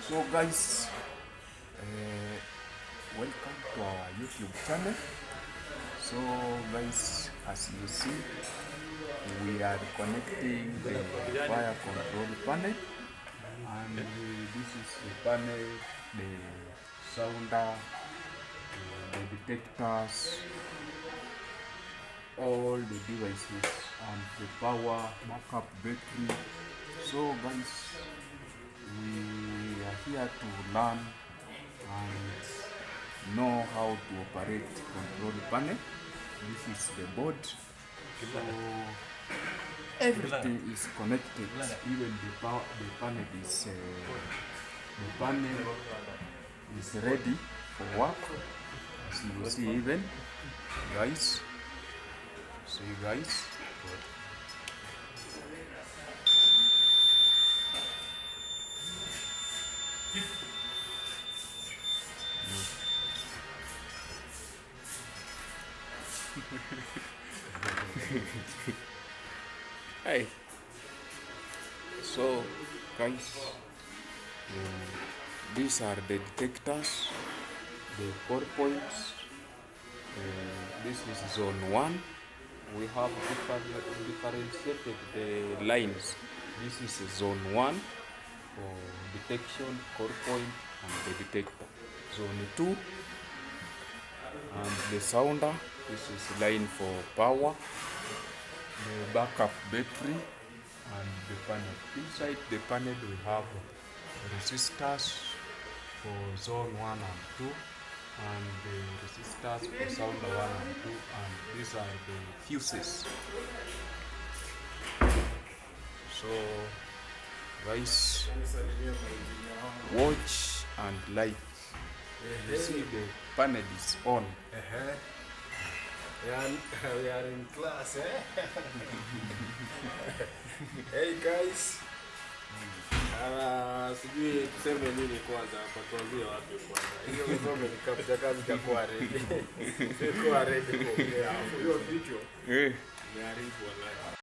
So guys, welcome to our YouTube channel. So guys, as you see, we are connecting the fire control panel, and this is the panel, the sounder, the detectors, all the devices, and the power backup battery. So guys, we are here to learn and know how to operate control panel. This is the board. So everything is connected. Even the panel is ready for work. As you see, even guys. See guys. Hey, so guys, these are the detectors, the core points. This is zone 1. We have differentiated the lines. This is zone 1 for detection, core point, and the detector. Zone 2 and the sounder. This is line for power, the backup battery, and the panel. Inside the panel we have resistors for zone 1 and 2, and the resistors for sounder 1 and 2, and these are the fuses. So guys, watch and like. You see the panel is on. We are in class, eh? Hey guys. Sijui tuseme nini kwanza hapa, tuanzie wapi kwanza? Hiyo ngome ni kapita kazi itakuwa ready. Sikuwa ready kwa hiyo video. Ni haribu wallahi.